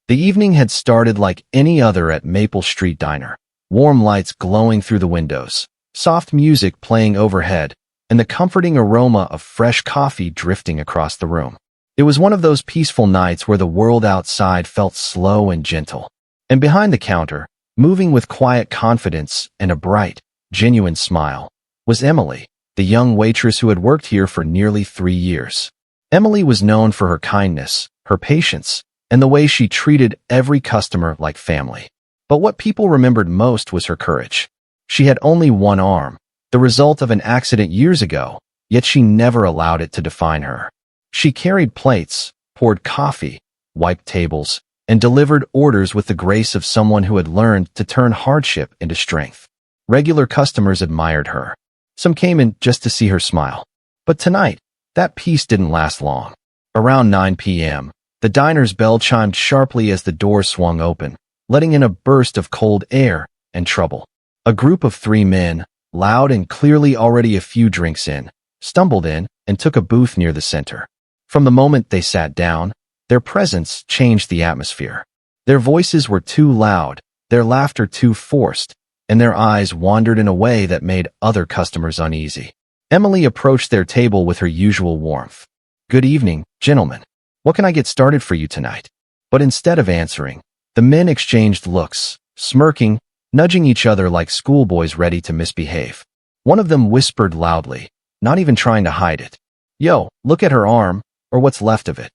The evening had started like any other at Maple Street Diner. Warm lights glowing through the windows, soft music playing overhead, and the comforting aroma of fresh coffee drifting across the room. It was one of those peaceful nights where the world outside felt slow and gentle. And behind the counter, moving with quiet confidence and a bright, genuine smile, was Emily, the young waitress who had worked here for nearly 3 years. Emily was known for her kindness, her patience, and the way she treated every customer like family. But what people remembered most was her courage. She had only one arm, the result of an accident years ago, yet she never allowed it to define her. She carried plates, poured coffee, wiped tables, and delivered orders with the grace of someone who had learned to turn hardship into strength. Regular customers admired her. Some came in just to see her smile. But tonight, that peace didn't last long. Around 9 p.m., the diner's bell chimed sharply as the door swung open, letting in a burst of cold air and trouble. A group of 3 men, loud and clearly already a few drinks in, stumbled in and took a booth near the center. From the moment they sat down, their presence changed the atmosphere. Their voices were too loud, their laughter too forced, and their eyes wandered in a way that made other customers uneasy. Emily approached their table with her usual warmth. "Good evening, gentlemen. What can I get started for you tonight?" But instead of answering, the men exchanged looks, smirking, nudging each other like schoolboys ready to misbehave. One of them whispered loudly, not even trying to hide it, "Yo, look at her arm, or what's left of it."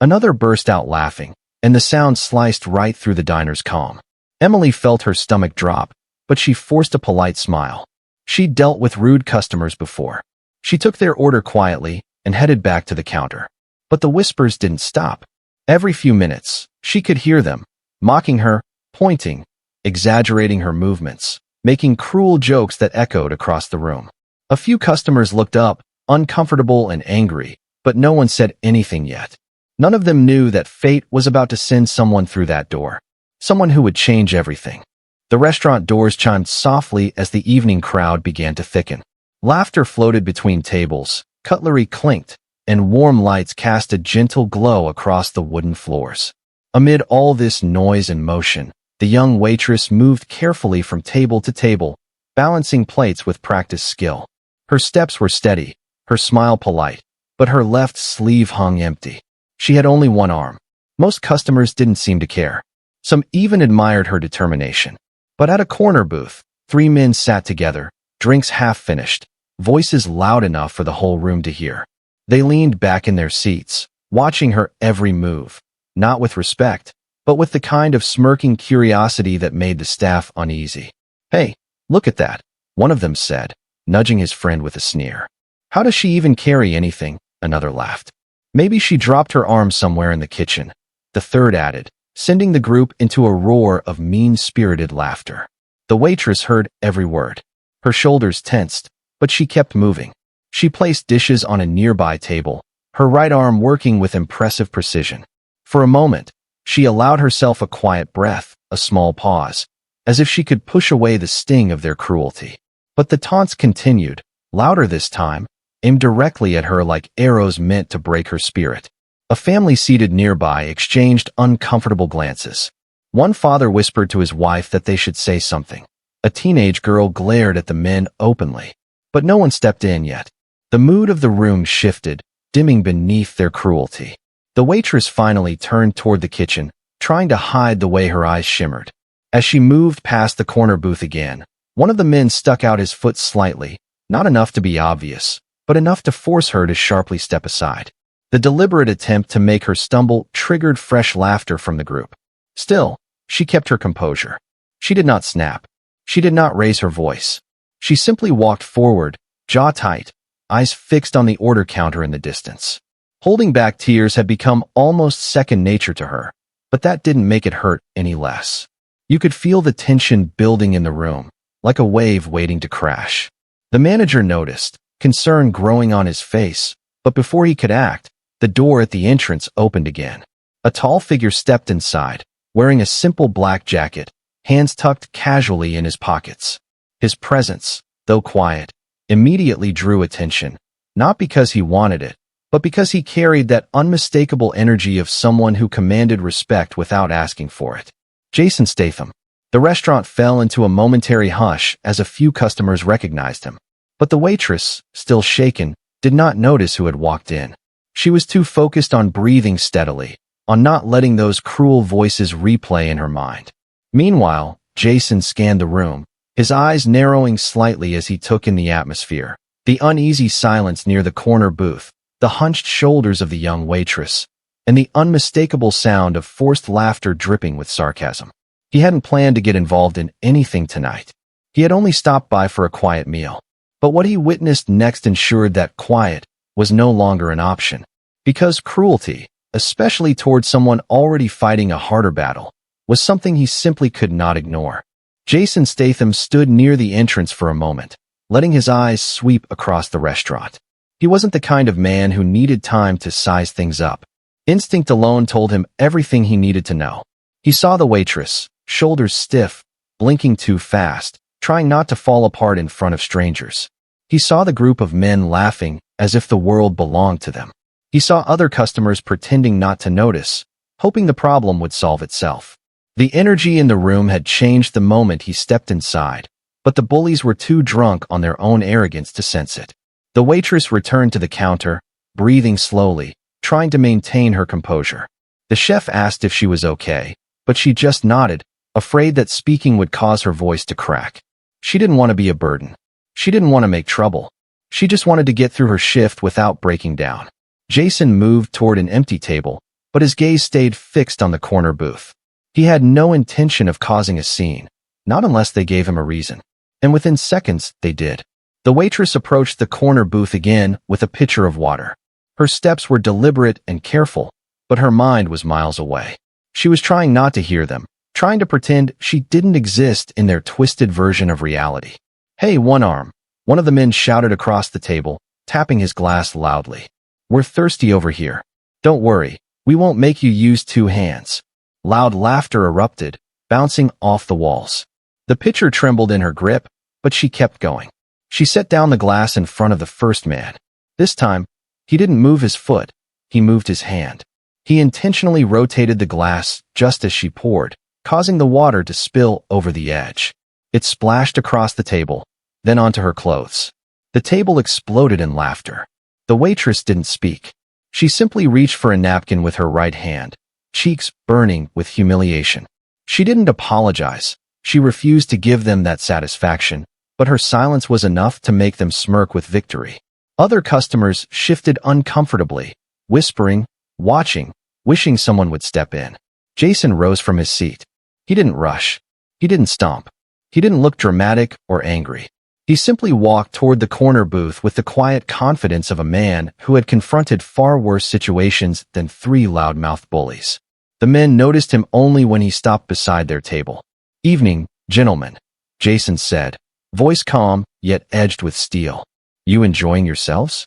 Another burst out laughing, and the sound sliced right through the diner's calm. Emily felt her stomach drop, but she forced a polite smile. She'd dealt with rude customers before. She took their order quietly and headed back to the counter. But the whispers didn't stop. Every few minutes, she could hear them, mocking her, pointing, exaggerating her movements, making cruel jokes that echoed across the room. A few customers looked up, uncomfortable and angry, but no one said anything yet. None of them knew that fate was about to send someone through that door, someone who would change everything. The restaurant doors chimed softly as the evening crowd began to thicken. Laughter floated between tables, cutlery clinked, and warm lights cast a gentle glow across the wooden floors. Amid all this noise and motion, the young waitress moved carefully from table to table, balancing plates with practiced skill. Her steps were steady, her smile polite, but her left sleeve hung empty. She had only one arm. Most customers didn't seem to care. Some even admired her determination. But at a corner booth, 3 men sat together, drinks half finished, voices loud enough for the whole room to hear. They leaned back in their seats, watching her every move, not with respect, but with the kind of smirking curiosity that made the staff uneasy. "Hey, look at that," one of them said, nudging his friend with a sneer. "How does she even carry anything?" Another laughed. "Maybe she dropped her arm somewhere in the kitchen," the third added, sending the group into a roar of mean-spirited laughter. The waitress heard every word. Her shoulders tensed, but she kept moving. She placed dishes on a nearby table, her right arm working with impressive precision. For a moment, she allowed herself a quiet breath, a small pause, as if she could push away the sting of their cruelty. But the taunts continued, louder this time, aimed directly at her like arrows meant to break her spirit. A family seated nearby exchanged uncomfortable glances. One father whispered to his wife that they should say something. A teenage girl glared at the men openly. But no one stepped in yet. The mood of the room shifted, dimming beneath their cruelty. The waitress finally turned toward the kitchen, trying to hide the way her eyes shimmered. As she moved past the corner booth again, one of the men stuck out his foot slightly, not enough to be obvious, but enough to force her to sharply step aside. The deliberate attempt to make her stumble triggered fresh laughter from the group. Still, she kept her composure. She did not snap. She did not raise her voice. She simply walked forward, jaw tight, eyes fixed on the order counter in the distance. Holding back tears had become almost second nature to her, but that didn't make it hurt any less. You could feel the tension building in the room, like a wave waiting to crash. The manager noticed, concern growing on his face, but before he could act, the door at the entrance opened again. A tall figure stepped inside, wearing a simple black jacket, hands tucked casually in his pockets. His presence, though quiet, immediately drew attention, not because he wanted it, but because he carried that unmistakable energy of someone who commanded respect without asking for it. Jason Statham. The restaurant fell into a momentary hush as a few customers recognized him. But the waitress, still shaken, did not notice who had walked in. She was too focused on breathing steadily, on not letting those cruel voices replay in her mind. Meanwhile, Jason scanned the room, his eyes narrowing slightly as he took in the atmosphere. The uneasy silence near the corner booth, the hunched shoulders of the young waitress, and the unmistakable sound of forced laughter dripping with sarcasm. He hadn't planned to get involved in anything tonight. He had only stopped by for a quiet meal. But what he witnessed next ensured that quiet was no longer an option. Because cruelty, especially towards someone already fighting a harder battle, was something he simply could not ignore. Jason Statham stood near the entrance for a moment, letting his eyes sweep across the restaurant. He wasn't the kind of man who needed time to size things up. Instinct alone told him everything he needed to know. He saw the waitress, shoulders stiff, blinking too fast, trying not to fall apart in front of strangers. He saw the group of men laughing as if the world belonged to them. He saw other customers pretending not to notice, hoping the problem would solve itself. The energy in the room had changed the moment he stepped inside, but the bullies were too drunk on their own arrogance to sense it. The waitress returned to the counter, breathing slowly, trying to maintain her composure. The chef asked if she was okay, but she just nodded, afraid that speaking would cause her voice to crack. She didn't want to be a burden. She didn't want to make trouble. She just wanted to get through her shift without breaking down. Jason moved toward an empty table, but his gaze stayed fixed on the corner booth. He had no intention of causing a scene, not unless they gave him a reason. And within seconds, they did. The waitress approached the corner booth again with a pitcher of water. Her steps were deliberate and careful, but her mind was miles away. She was trying not to hear them, trying to pretend she didn't exist in their twisted version of reality. "Hey, one arm," one of the men shouted across the table, tapping his glass loudly. "We're thirsty over here. Don't worry, we won't make you use two hands." Loud laughter erupted, bouncing off the walls. The pitcher trembled in her grip, but she kept going. She set down the glass in front of the first man. This time, he didn't move his foot, he moved his hand. He intentionally rotated the glass just as she poured, causing the water to spill over the edge. It splashed across the table, then onto her clothes. The table exploded in laughter. The waitress didn't speak. She simply reached for a napkin with her right hand, cheeks burning with humiliation. She didn't apologize. She refused to give them that satisfaction, but her silence was enough to make them smirk with victory. Other customers shifted uncomfortably, whispering, watching, wishing someone would step in. Jason rose from his seat. He didn't rush. He didn't stomp. He didn't look dramatic or angry. He simply walked toward the corner booth with the quiet confidence of a man who had confronted far worse situations than three loudmouthed bullies. The men noticed him only when he stopped beside their table. "Evening, gentlemen," Jason said, voice calm yet edged with steel. "You enjoying yourselves?"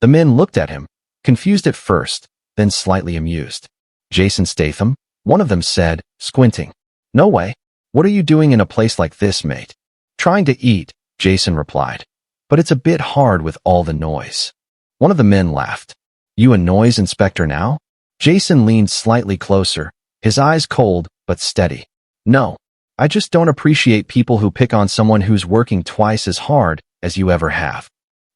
The men looked at him, confused at first, then slightly amused. "Jason Statham?" one of them said, squinting. "No way. What are you doing in a place like this, mate?" "Trying to eat," Jason replied. "But it's a bit hard with all the noise." One of the men laughed. "You a noise inspector now?" Jason leaned slightly closer, his eyes cold but steady. "No. I just don't appreciate people who pick on someone who's working twice as hard as you ever have."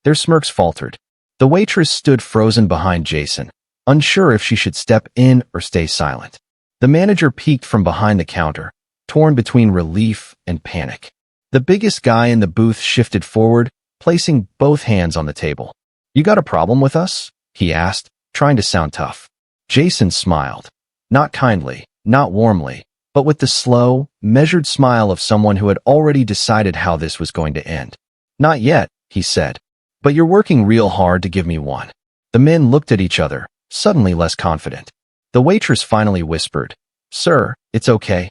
Their smirks faltered. The waitress stood frozen behind Jason, unsure if she should step in or stay silent. The manager peeked from behind the counter, torn between relief and panic. The biggest guy in the booth shifted forward, placing both hands on the table. "You got a problem with us?" he asked, trying to sound tough. Jason smiled. Not kindly, not warmly, but with the slow, measured smile of someone who had already decided how this was going to end. "Not yet," he said. "But you're working real hard to give me one." The men looked at each other, suddenly less confident. The waitress finally whispered, "Sir, it's okay.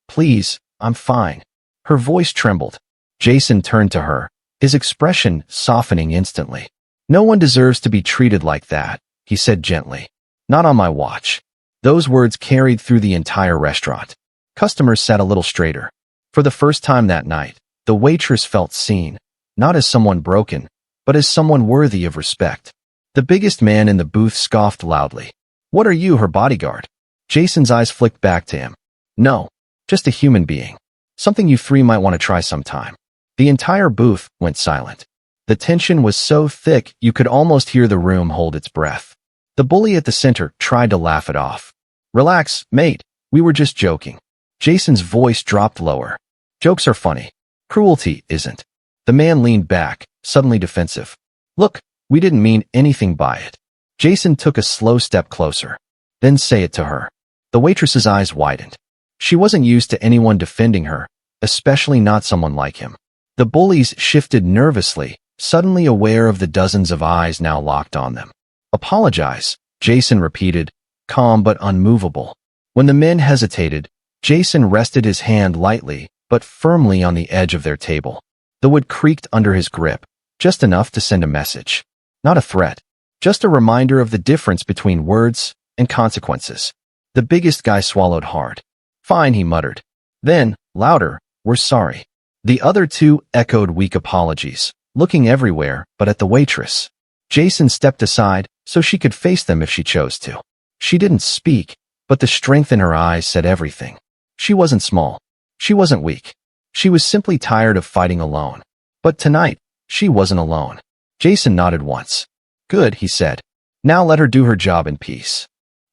Please, I'm fine." Her voice trembled. Jason turned to her, his expression softening instantly. "No one deserves to be treated like that," he said gently. "Not on my watch." Those words carried through the entire restaurant. Customers sat a little straighter. For the first time that night, the waitress felt seen, not as someone broken, but as someone worthy of respect. The biggest man in the booth scoffed loudly. What are you, her bodyguard? Jason's eyes flicked back to him. No, just a human being. Something you three might want to try sometime. The entire booth went silent. The tension was so thick you could almost hear the room hold its breath. The bully at the center tried to laugh it off. Relax, mate. We were just joking. Jason's voice dropped lower. Jokes are funny. Cruelty isn't. The man leaned back, suddenly defensive. Look, we didn't mean anything by it. Jason took a slow step closer. Then say it to her. The waitress's eyes widened. She wasn't used to anyone defending her, especially not someone like him. The bullies shifted nervously, suddenly aware of the dozens of eyes now locked on them. Apologize, Jason repeated, calm but unmovable. When the men hesitated, Jason rested his hand lightly but firmly on the edge of their table. The wood creaked under his grip, just enough to send a message. Not a threat, just a reminder of the difference between words and consequences. The biggest guy swallowed hard. Fine, he muttered. Then, louder, we're sorry. The other two echoed weak apologies, looking everywhere but at the waitress. Jason stepped aside so she could face them if she chose to. She didn't speak, but the strength in her eyes said everything. She wasn't small. She wasn't weak. She was simply tired of fighting alone. But tonight, she wasn't alone. Jason nodded once. Good, he said. Now let her do her job in peace.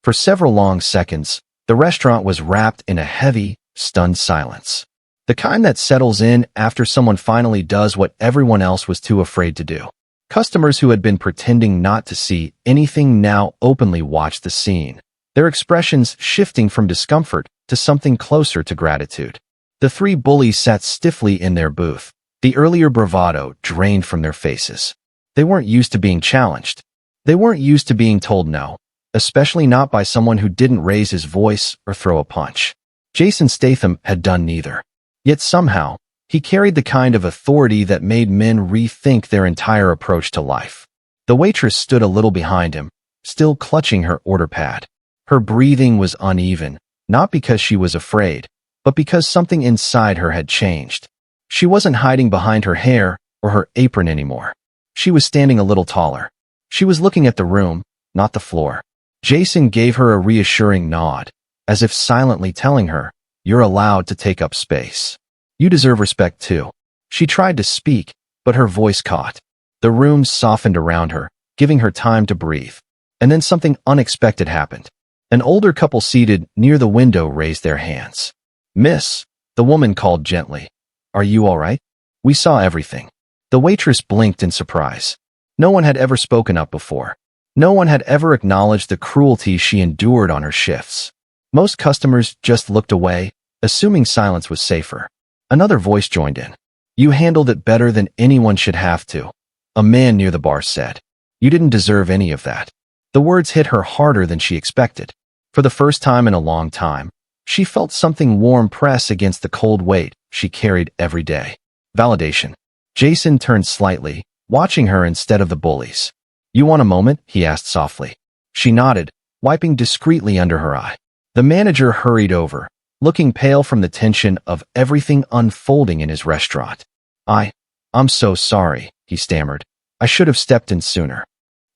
For several long seconds, the restaurant was wrapped in a heavy, stunned silence. The kind that settles in after someone finally does what everyone else was too afraid to do. Customers who had been pretending not to see anything now openly watched the scene, their expressions shifting from discomfort to something closer to gratitude. The three bullies sat stiffly in their booth, the earlier bravado drained from their faces. They weren't used to being challenged. They weren't used to being told no, especially not by someone who didn't raise his voice or throw a punch. Jason Statham had done neither. Yet somehow, he carried the kind of authority that made men rethink their entire approach to life. The waitress stood a little behind him, still clutching her order pad. Her breathing was uneven, not because she was afraid, but because something inside her had changed. She wasn't hiding behind her hair or her apron anymore. She was standing a little taller. She was looking at the room, not the floor. Jason gave her a reassuring nod, as if silently telling her, "You're allowed to take up space. You deserve respect too." She tried to speak, but her voice caught. The room softened around her, giving her time to breathe. And then something unexpected happened. An older couple seated near the window raised their hands. "Miss," the woman called gently. "Are you all right? We saw everything." The waitress blinked in surprise. No one had ever spoken up before. No one had ever acknowledged the cruelty she endured on her shifts. Most customers just looked away, assuming silence was safer. Another voice joined in. "You handled it better than anyone should have to," a man near the bar said. "You didn't deserve any of that." The words hit her harder than she expected. For the first time in a long time, she felt something warm press against the cold weight she carried every day. Validation. Jason turned slightly, watching her instead of the bullies. "You want a moment?" he asked softly. She nodded, wiping discreetly under her eye. The manager hurried over, looking pale from the tension of everything unfolding in his restaurant. I'm so sorry," he stammered. "I should have stepped in sooner."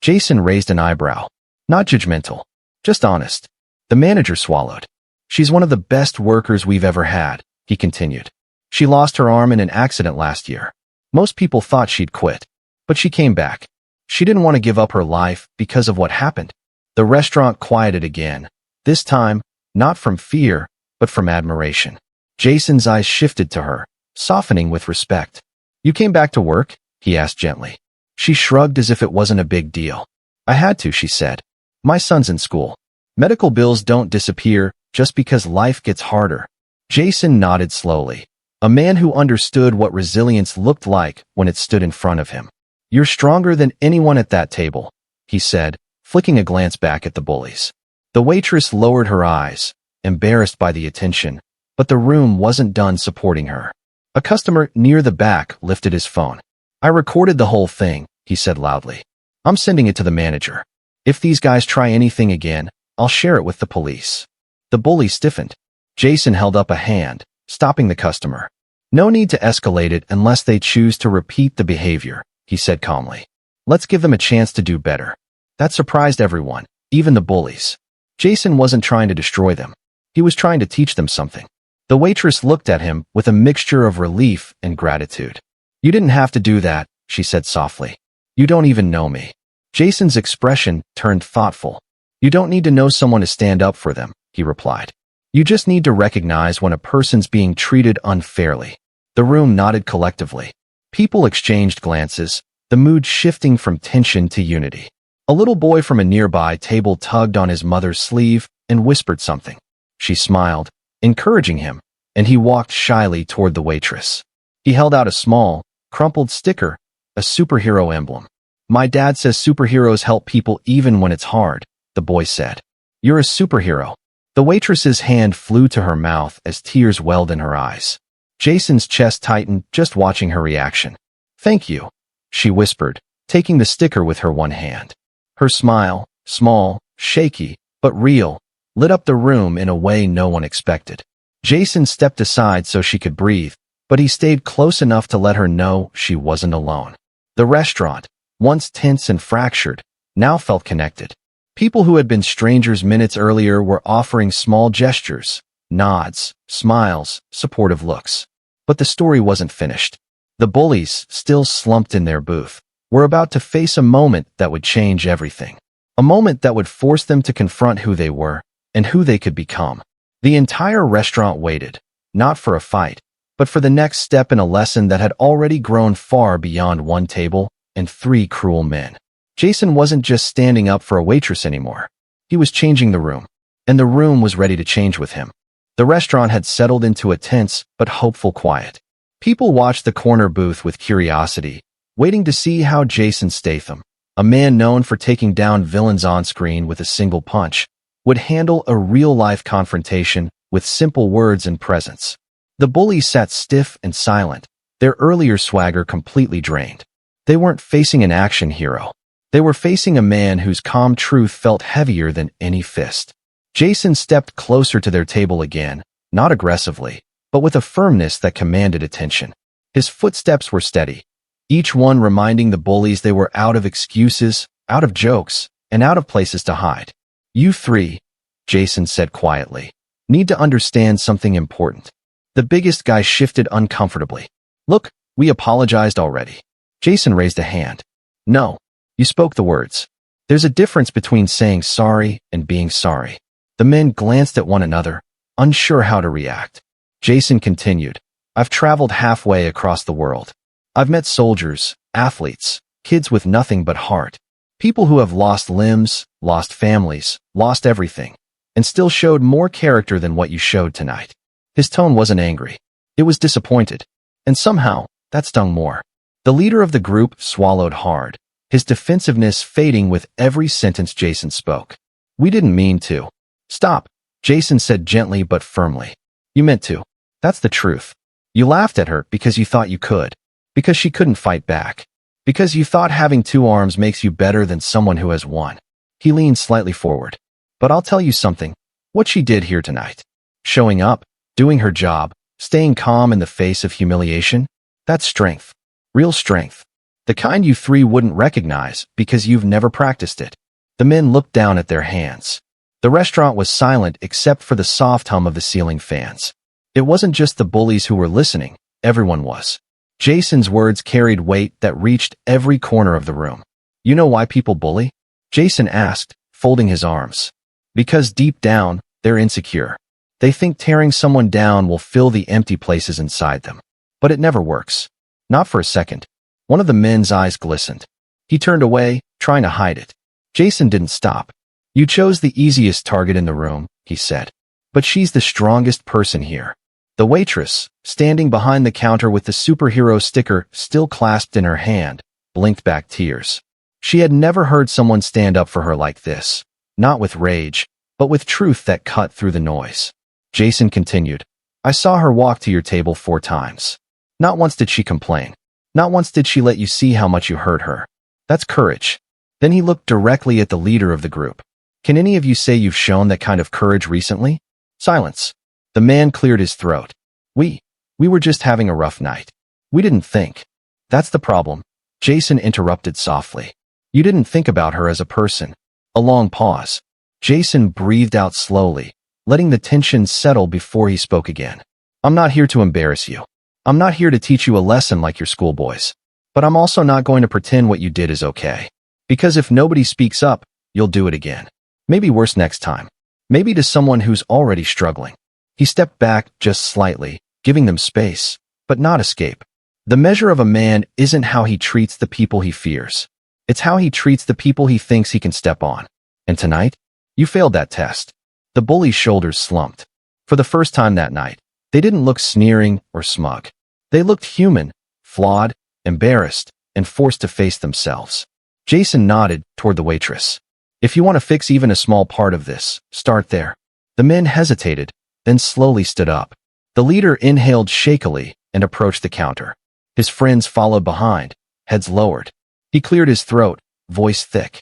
Jason raised an eyebrow. Not judgmental, just honest. The manager swallowed. "She's one of the best workers we've ever had," he continued. "She lost her arm in an accident last year. Most people thought she'd quit, but she came back. She didn't want to give up her life because of what happened." The restaurant quieted again, this time, not from fear, but from admiration. Jason's eyes shifted to her, softening with respect. "You came back to work?" he asked gently. She shrugged as if it wasn't a big deal. "I had to," she said. "My son's in school. Medical bills don't disappear just because life gets harder." Jason nodded slowly, a man who understood what resilience looked like when it stood in front of him. "You're stronger than anyone at that table," he said, flicking a glance back at the bullies. The waitress lowered her eyes, embarrassed by the attention, but the room wasn't done supporting her. A customer near the back lifted his phone. "I recorded the whole thing," he said loudly. "I'm sending it to the manager. If these guys try anything again, I'll share it with the police." The bully stiffened. Jason held up a hand, stopping the customer. "No need to escalate it unless they choose to repeat the behavior," he said calmly. "Let's give them a chance to do better." That surprised everyone, even the bullies. Jason wasn't trying to destroy them. He was trying to teach them something. The waitress looked at him with a mixture of relief and gratitude. "You didn't have to do that," she said softly. "You don't even know me." Jason's expression turned thoughtful. "You don't need to know someone to stand up for them," he replied. "You just need to recognize when a person's being treated unfairly." The room nodded collectively. People exchanged glances, the mood shifting from tension to unity. A little boy from a nearby table tugged on his mother's sleeve and whispered something. She smiled, encouraging him, and he walked shyly toward the waitress. He held out a small, crumpled sticker, a superhero emblem. "My dad says superheroes help people even when it's hard," the boy said. "You're a superhero." The waitress's hand flew to her mouth as tears welled in her eyes. Jason's chest tightened just watching her reaction. "Thank you," she whispered, taking the sticker with her one hand. Her smile, small, shaky, but real, lit up the room in a way no one expected. Jason stepped aside so she could breathe, but he stayed close enough to let her know she wasn't alone. The restaurant, once tense and fractured, now felt connected. People who had been strangers minutes earlier were offering small gestures, nods, smiles, supportive looks. But the story wasn't finished. The bullies, still slumped in their booth, were about to face a moment that would change everything. A moment that would force them to confront who they were and who they could become. The entire restaurant waited, not for a fight, but for the next step in a lesson that had already grown far beyond one table and 3 cruel men. Jason wasn't just standing up for a waitress anymore. He was changing the room, and the room was ready to change with him. The restaurant had settled into a tense but hopeful quiet. People watched the corner booth with curiosity, waiting to see how Jason Statham, a man known for taking down villains on screen with a single punch, would handle a real-life confrontation with simple words and presence. The bullies sat stiff and silent, their earlier swagger completely drained. They weren't facing an action hero. They were facing a man whose calm truth felt heavier than any fist. Jason stepped closer to their table again, not aggressively, but with a firmness that commanded attention. His footsteps were steady, each one reminding the bullies they were out of excuses, out of jokes, and out of places to hide. "You 3, Jason said quietly, "need to understand something important." The biggest guy shifted uncomfortably. "Look, we apologized already." Jason raised a hand. "No. You spoke the words. There's a difference between saying sorry and being sorry." The men glanced at one another, unsure how to react. Jason continued, "I've traveled halfway across the world. I've met soldiers, athletes, kids with nothing but heart, people who have lost limbs, lost families, lost everything, and still showed more character than what you showed tonight." His tone wasn't angry. It was disappointed. And somehow, that stung more. The leader of the group swallowed hard, his defensiveness fading with every sentence Jason spoke. "We didn't mean to." "Stop," Jason said gently but firmly. "You meant to. That's the truth. You laughed at her because you thought you could, because she couldn't fight back, because you thought having 2 arms makes you better than someone who has 1. He leaned slightly forward. "But I'll tell you something. What she did here tonight, showing up, doing her job, staying calm in the face of humiliation, that's strength. Real strength. The kind you 3 wouldn't recognize because you've never practiced it." The men looked down at their hands. The restaurant was silent except for the soft hum of the ceiling fans. It wasn't just the bullies who were listening, everyone was. Jason's words carried weight that reached every corner of the room. "You know why people bully?" Jason asked, folding his arms. "Because deep down, they're insecure. They think tearing someone down will fill the empty places inside them. But it never works. Not for a second." One of the men's eyes glistened. He turned away, trying to hide it. Jason didn't stop. "You chose the easiest target in the room," he said. "But she's the strongest person here." The waitress, standing behind the counter with the superhero sticker still clasped in her hand, blinked back tears. She had never heard someone stand up for her like this, not with rage, but with truth that cut through the noise. Jason continued, "I saw her walk to your table 4 times. Not once did she complain. Not once did she let you see how much you hurt her. That's courage." Then he looked directly at the leader of the group. "Can any of you say you've shown that kind of courage recently?" Silence. The man cleared his throat. We were just having a rough night. We didn't think." "That's the problem," Jason interrupted softly. You didn't think about her as a person. A long pause. Jason breathed out slowly, letting the tension settle before he spoke again. I'm not here to embarrass you. I'm not here to teach you a lesson like your schoolboys. But I'm also not going to pretend what you did is okay. Because if nobody speaks up, you'll do it again. Maybe worse next time. Maybe to someone who's already struggling. He stepped back just slightly, giving them space, but not escape. The measure of a man isn't how he treats the people he fears. It's how he treats the people he thinks he can step on. And tonight, you failed that test. The bully's shoulders slumped. For the first time that night, they didn't look sneering or smug. They looked human, flawed, embarrassed, and forced to face themselves. Jason nodded toward the waitress. If you want to fix even a small part of this, start there. The men hesitated, then slowly stood up. The leader inhaled shakily and approached the counter. His friends followed behind, heads lowered. He cleared his throat, voice thick.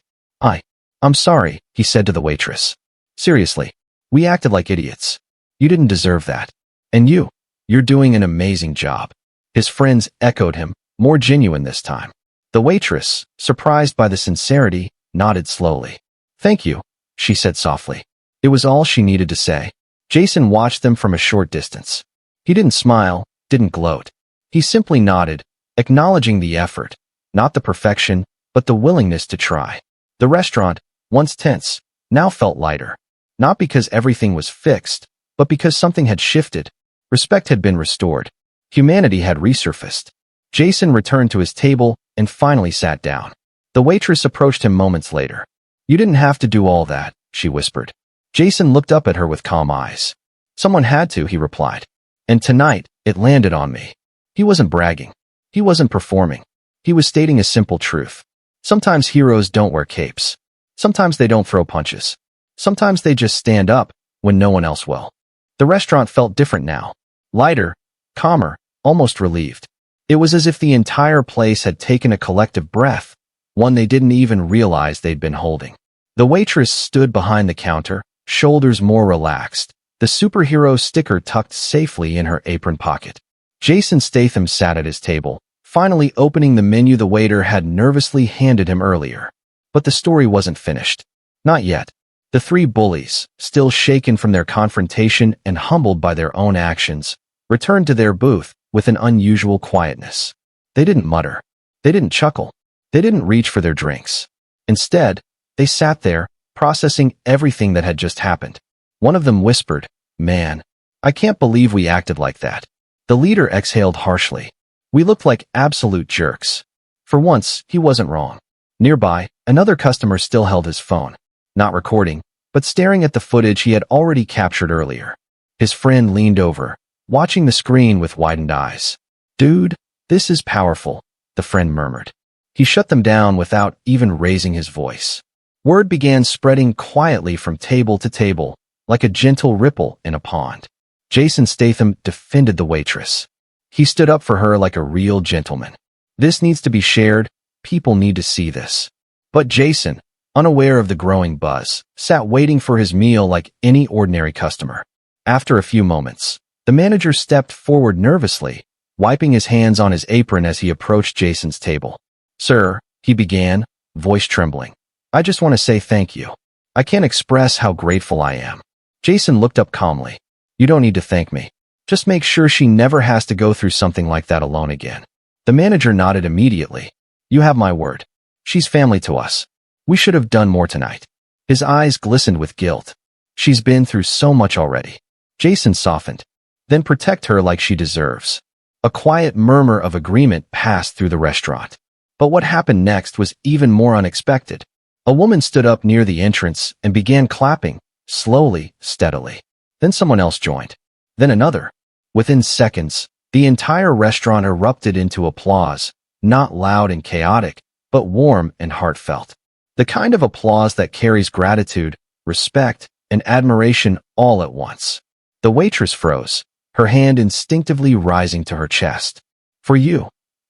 I'm sorry, he said to the waitress. Seriously, we acted like idiots. You didn't deserve that. And you're doing an amazing job. His friends echoed him, more genuine this time. The waitress, surprised by the sincerity, nodded slowly. Thank you, she said softly. It was all she needed to say. Jason watched them from a short distance. He didn't smile, didn't gloat. He simply nodded, acknowledging the effort, not the perfection, but the willingness to try. The restaurant, once tense, now felt lighter. Not because everything was fixed, but because something had shifted. Respect had been restored. Humanity had resurfaced. Jason returned to his table and finally sat down. The waitress approached him moments later. You didn't have to do all that, she whispered. Jason looked up at her with calm eyes. Someone had to, he replied. And tonight, it landed on me. He wasn't bragging. He wasn't performing. He was stating a simple truth. Sometimes heroes don't wear capes. Sometimes they don't throw punches. Sometimes they just stand up when no one else will. The restaurant felt different now. Lighter, calmer, almost relieved. It was as if the entire place had taken a collective breath, one they didn't even realize they'd been holding. The waitress stood behind the counter, shoulders more relaxed, the superhero sticker tucked safely in her apron pocket. Jason Statham sat at his table, finally opening the menu the waiter had nervously handed him earlier. But the story wasn't finished. Not yet. The three bullies, still shaken from their confrontation and humbled by their own actions, returned to their booth with an unusual quietness. They didn't mutter. They didn't chuckle. They didn't reach for their drinks. Instead, they sat there, processing everything that had just happened. One of them whispered, "Man, I can't believe we acted like that." The leader exhaled harshly. We looked like absolute jerks. For once, he wasn't wrong. Nearby, another customer still held his phone, not recording, but staring at the footage he had already captured earlier. His friend leaned over, watching the screen with widened eyes. "Dude, this is powerful," the friend murmured. He shut them down without even raising his voice. Word began spreading quietly from table to table, like a gentle ripple in a pond. Jason Statham defended the waitress. He stood up for her like a real gentleman. This needs to be shared. People need to see this. But Jason, unaware of the growing buzz, sat waiting for his meal like any ordinary customer. After a few moments, the manager stepped forward nervously, wiping his hands on his apron as he approached Jason's table. "Sir," he began, voice trembling. "I just want to say thank you. I can't express how grateful I am." Jason looked up calmly. "You don't need to thank me. Just make sure she never has to go through something like that alone again." The manager nodded immediately. "You have my word. She's family to us. We should have done more tonight." His eyes glistened with guilt. "She's been through so much already." Jason softened. "Then protect her like she deserves." A quiet murmur of agreement passed through the restaurant. But what happened next was even more unexpected. A woman stood up near the entrance and began clapping, slowly, steadily. Then someone else joined. Then another. Within seconds, the entire restaurant erupted into applause, not loud and chaotic, but warm and heartfelt. The kind of applause that carries gratitude, respect, and admiration all at once. The waitress froze, her hand instinctively rising to her chest. "For you,"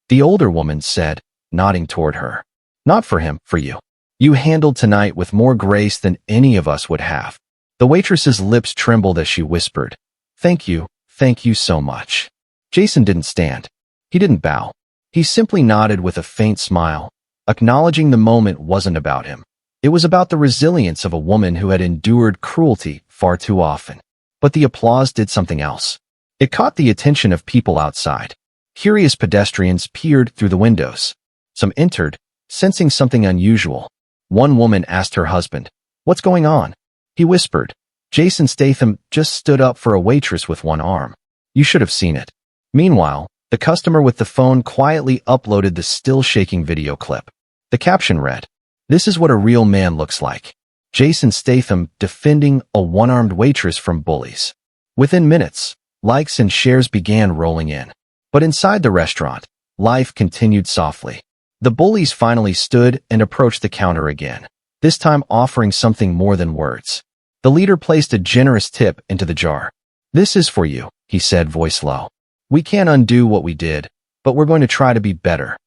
the older woman said, nodding toward her. "Not for him, for you. You handled tonight with more grace than any of us would have." The waitress's lips trembled as she whispered, thank you so much." Jason didn't stand. He didn't bow. He simply nodded with a faint smile, Acknowledging the moment wasn't about him. It was about the resilience of a woman who had endured cruelty far too often. But the applause did something else. It caught the attention of people outside. Curious pedestrians peered through the windows. Some entered, sensing something unusual. One woman asked her husband, "What's going on?" He whispered, "Jason Statham just stood up for a waitress with one arm. You should have seen it." Meanwhile, the customer with the phone quietly uploaded the still-shaking video clip. The caption read, "This is what a real man looks like. Jason Statham defending a one-armed waitress from Bullies." Within minutes, likes and shares began rolling in. But inside the restaurant, life continued softly. The Bullies finally stood and approached the counter again, this time offering something more than words. The leader placed a generous tip into the jar. "This is for you," he said, voice low. "We can't undo what we did, but we're going to try to be better."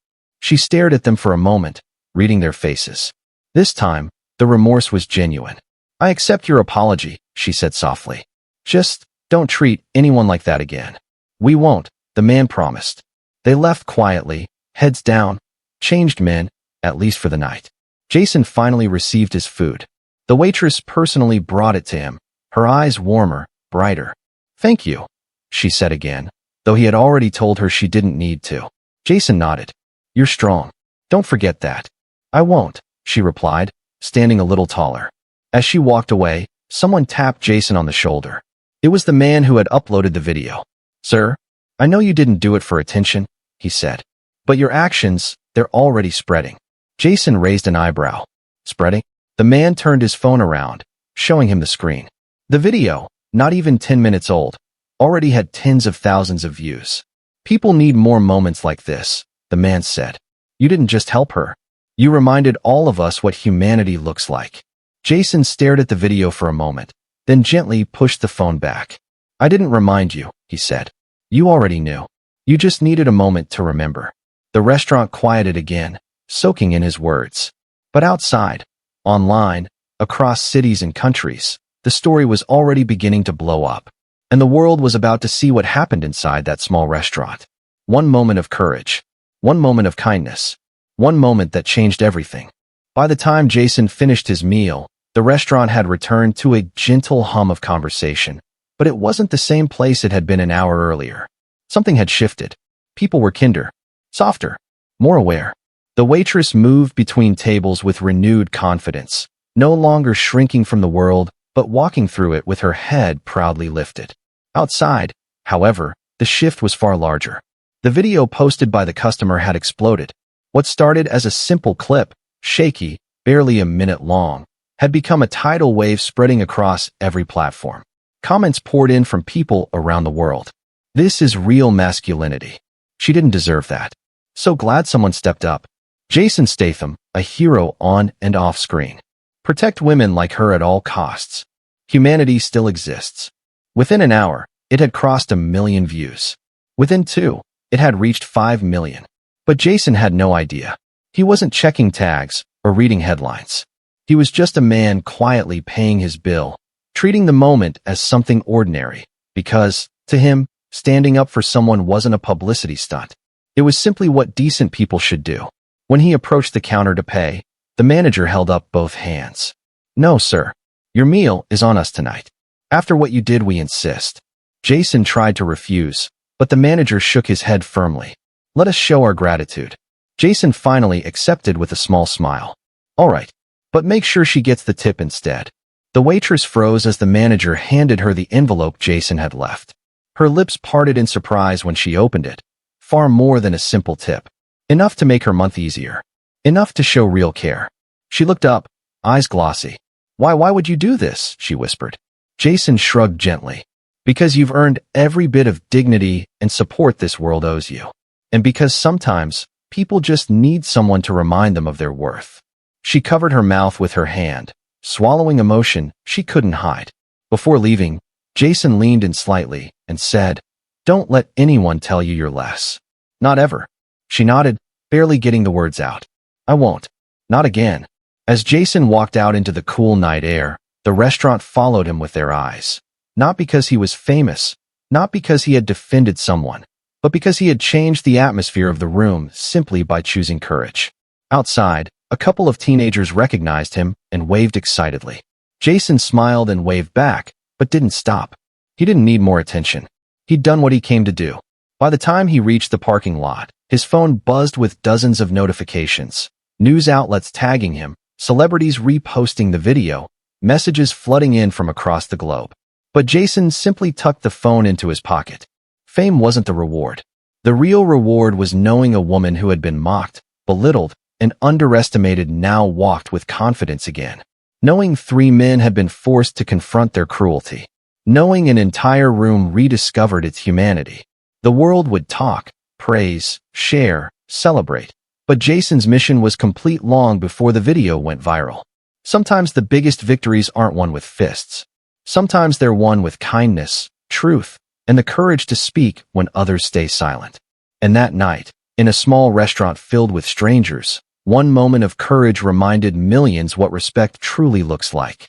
She stared at them for a moment, reading their faces. This time, the remorse was genuine. "I accept your apology," she said softly. "Just don't treat anyone like that again." "We won't," the man promised. They left quietly, heads down, changed men, at least for the night. Jason finally received his food. The waitress personally brought it to him, her eyes warmer, brighter. "Thank you," she said again, though he had already told her she didn't need to. Jason nodded. "You're strong. Don't forget that." "I won't," she replied, standing a little taller. As she walked away, someone tapped Jason on the shoulder. It was the man who had uploaded the video. "Sir, I know you didn't do it for attention," he said. "But your actions, they're already spreading." Jason raised an eyebrow. "Spreading?" The man turned his phone around, showing him the screen. The video, not even 10 minutes old, already had tens of thousands of views. "People need more moments like this," the man said. "You didn't just help her. You reminded all of us what humanity looks like." Jason stared at the video for a moment, then gently pushed the phone back. "I didn't remind you," he said. "You already knew. You just needed a moment to remember." The restaurant quieted again, soaking in his words. But outside, online, across cities and countries, the story was already beginning to blow up. And the world was about to see what happened inside that small restaurant. One moment of courage. One moment of kindness. One moment that changed everything. By the time Jason finished his meal, the restaurant had returned to a gentle hum of conversation. But it wasn't the same place it had been an hour earlier. Something had shifted. People were kinder, softer, more aware. The waitress moved between tables with renewed confidence, no longer shrinking from the world, but walking through it with her head proudly lifted. Outside, however, the shift was far larger. The video posted by the customer had exploded. What started as a simple clip, shaky, barely a minute long, had become a tidal wave spreading across every platform. Comments poured in from people around the world. "This is real masculinity. She didn't deserve that. So glad someone stepped up. Jason Statham, a hero on and off screen. Protect women like her at all costs. Humanity still exists." Within an hour, it had crossed 1 million views. Within 2, it had reached 5 million. But Jason had no idea. He wasn't checking tags or reading headlines. He was just a man quietly paying his bill, treating the moment as something ordinary, because, to him, standing up for someone wasn't a publicity stunt. It was simply what decent people should do. When he approached the counter to pay, the manager held up both hands. "No, sir. Your meal is on us tonight. After what you did, we insist." Jason tried to refuse, but the manager shook his head firmly. "Let us show our gratitude." Jason finally accepted with a small smile. "All right, but make sure she gets the tip instead." The waitress froze as the manager handed her the envelope Jason had left. Her lips parted in surprise when she opened it. Far more than a simple tip. Enough to make her month easier. Enough to show real care. She looked up, eyes glossy. Why would you do this?" she whispered. Jason shrugged gently. "Because you've earned every bit of dignity and support this world owes you. And because sometimes, people just need someone to remind them of their worth." She covered her mouth with her hand, swallowing emotion she couldn't hide. Before leaving, Jason leaned in slightly and said, "Don't let anyone tell you you're less. Not ever." She nodded, barely getting the words out. "I won't. Not again." As Jason walked out into the cool night air, the restaurant followed him with their eyes. Not because he was famous, not because he had defended someone, but because he had changed the atmosphere of the room simply by choosing courage. Outside, a couple of teenagers recognized him and waved excitedly. Jason smiled and waved back, but didn't stop. He didn't need more attention. He'd done what he came to do. By the time he reached the parking lot, his phone buzzed with dozens of notifications. News outlets tagging him, celebrities reposting the video, messages flooding in from across the globe. But Jason simply tucked the phone into his pocket. Fame wasn't the reward. The real reward was knowing a woman who had been mocked, belittled, and underestimated now walked with confidence again. Knowing 3 men had been forced to confront their cruelty. Knowing an entire room rediscovered its humanity. The world would talk, praise, share, celebrate. But Jason's mission was complete long before the video went viral. Sometimes the biggest victories aren't won with fists. Sometimes they're won with kindness, truth, and the courage to speak when others stay silent. And that night, in a small restaurant filled with strangers, one moment of courage reminded millions what respect truly looks like.